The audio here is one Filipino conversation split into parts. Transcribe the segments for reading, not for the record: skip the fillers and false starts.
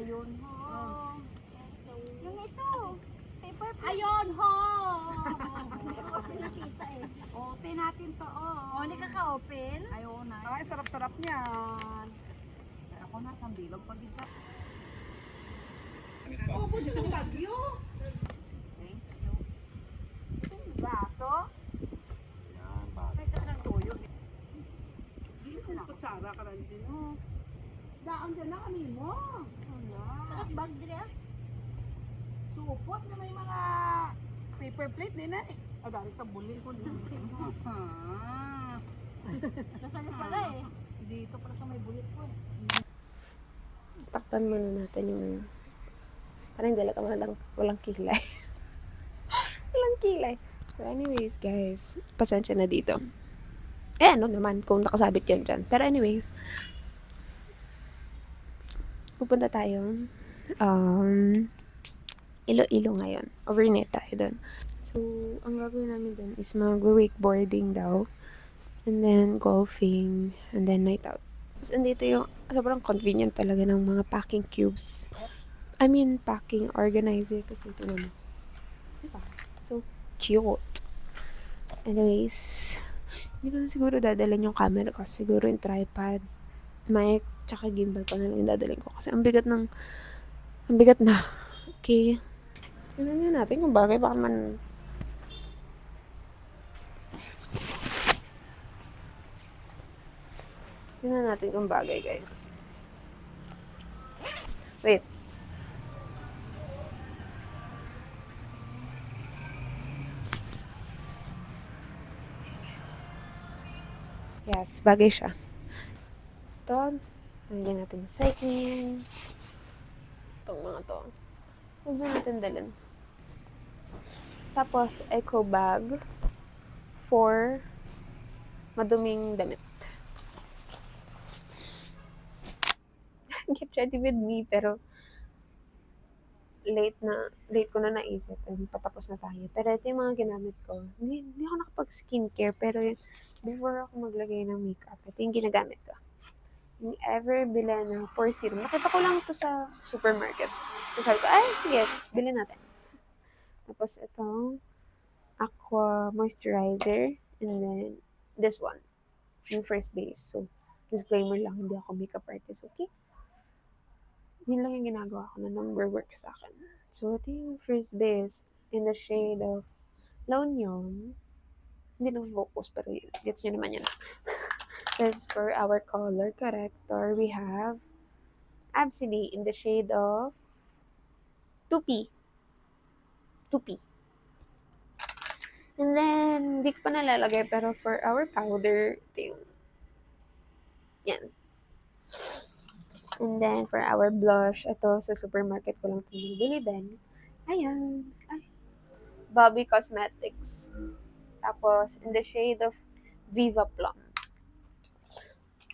Ayun ho. Yung ito. Paper plate. Ayun ho. Hindi ko kasi nakita eh. Open natin to Oh, hindi ka-open? Ayun na. Ay, sarap-sarap niyan. Ako na, sambilog pag ito. Ubus yung bagyo. Thank you. Baso. Ay, saan ang tuyo? Hindi ko na kutsara ka lang din, oh. Daan dyan na kami mo. Sarap bag dire. Supot na may mga paper plate din eh. Dahil sa bulil ko din. Nasaan yung pala eh. Dito pala sa may bulit ko. Takpan muna natin yung parang dala ka walang kilay. Walang kilay. So anyways guys, pasensya na dito. Ano naman kung nakasabit yan dyan. Pero anyways, pupunta tayo Iloilo ngayon. Overnight tayo doon. So, ang gagawin namin doon is mag-wakeboarding daw. And then golfing. And then night out. Tapos andito yung sobrang convenient talaga ng mga packing cubes. I mean, packing organizer kasi ito naman. Diba? So cute. Anyways, hindi ko na siguro dadalhin yung camera ko. Siguro yung tripod, mic, tsaka gimbal ko na lang yung dadalhin ko. Kasi ang bigat na. Okay. Tignan natin kung bagay. Baka man tignan natin kung bagay, guys. Wait. Yes, bagay siya. Ito. Nandiyan natin cycling. Itong mga to. Huwag na natin dalhin. Tapos, eco bag for maduming damit. Get ready with me, pero late ko na naisip and patapos na tayo. Pero ito yung mga ginamit ko. Hindi ako nakapag-skincare, pero before ako maglagay ng makeup, ito yung ginagamit ko. Yung ever bila ng pore serum. Nakita ko lang ito sa supermarket. So sabi ko, ay, sige, bilhin natin. Tapos itong Aqua Moisturizer. And then, this one. Yung first base. So, disclaimer lang, hindi ako makeup artist, okay? Yun lang yung ginagawa ko na number work sa akin. So, ito yung first base in the shade of La Union. Hindi na focus, pero yun. Gets nyo naman yun. Because for our color corrector, we have Absolute in the shade of 2P. 2P. And then, hindi ko pa nalalagay, pero for our powder, ito yung yan. And then, for our blush, ito sa supermarket ko lang pinibili din. Ayan. Ay. Bobby Cosmetics. Tapos, in the shade of Viva Plum.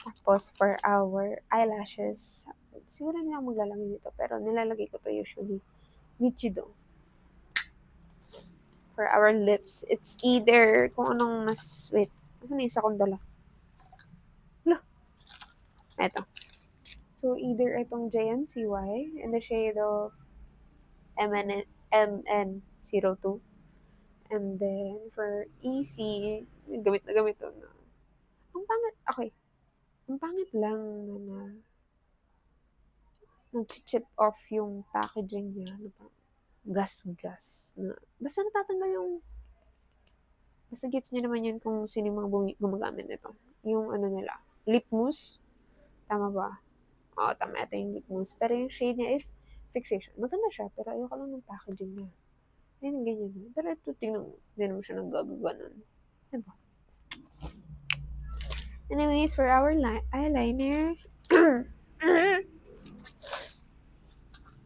Tapos, for our eyelashes, siguro hindi ako maglalagay dito, pero nilalagay ko to usually. Nichido. For our lips, it's either kung anong mas sweet. Ano yung isa kong dala? Hala. Ito. So, either itong JMCY in the shade of MN02. And then, for EC, gamit to na. Ang pangit, okay. Ang pangit lang na nag-chip off yung packaging niya. Ano pa? Gas-gas. Basta natatanggal yung basta gets nyo naman yun kung sino yung mga gumagamit nito. Yung ano nila, lip mousse. Tama ba? Oo, tama. Ito yung lip mousse. Pero yung shade niya is fixation. Maganda siya, pero ayoko lang ng packaging niya. Ayun, ganyan. Pero ito, tingnan mo. Hindi naman siya naggagaganon. Diba? Anyways, for our eyeliner,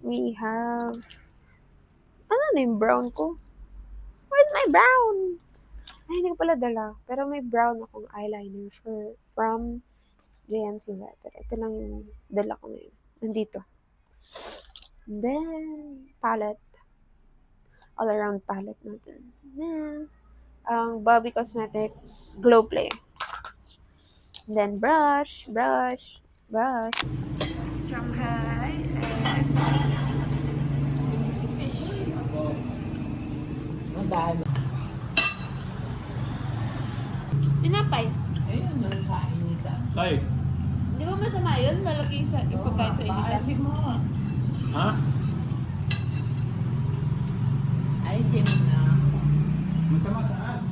we have, ano na yung brown ko? Where's my brown? Ay, hindi ko pala dala. Pero may brown akong eyeliner from JMC Pero ito lang yung dala ko ngayon. Nandito. And then, palette. All around palette natin. Bobby Cosmetics Glow Play. And then brush. Shanghai and fish. Madami. Tinapay. Ayun, sa initan. Tay, Di ba masama yun? Malaki sa ipagkain sa initan. Ayusin mo. ha? Ayusin mo na. Masama saan?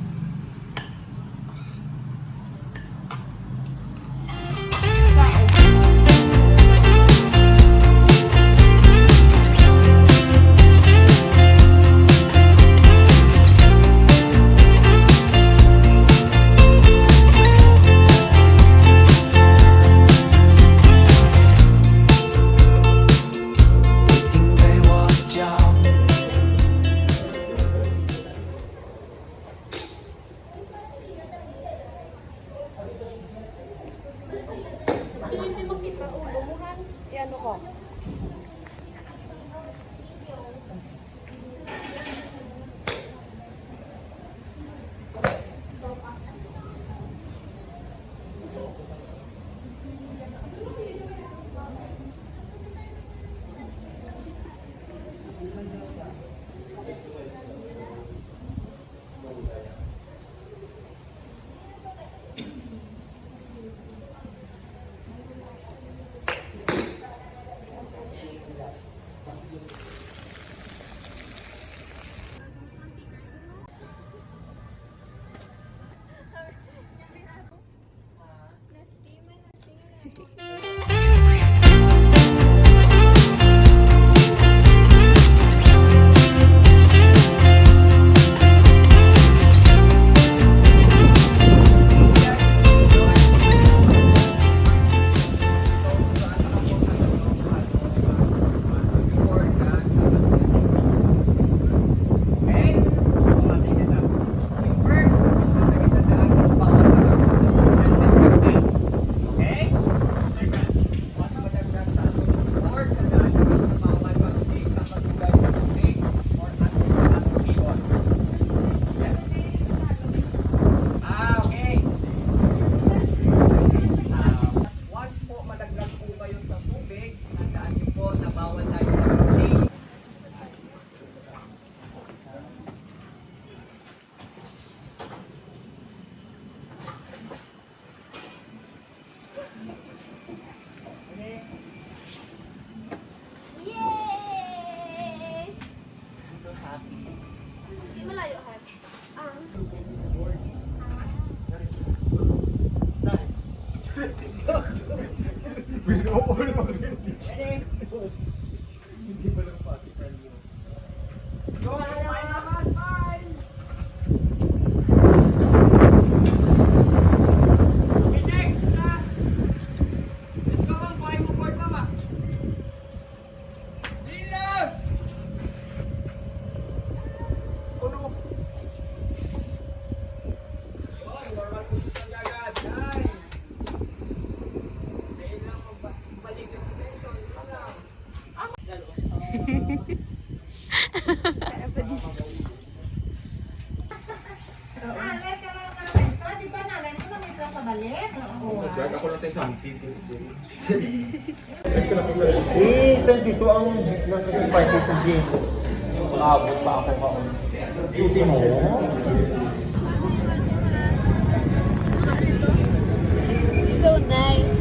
Nag-drag ako lang tayo sa amping. Eh, 22 ang nasa party sa gym. Abot pa ako kaon. Susi mo? So nice.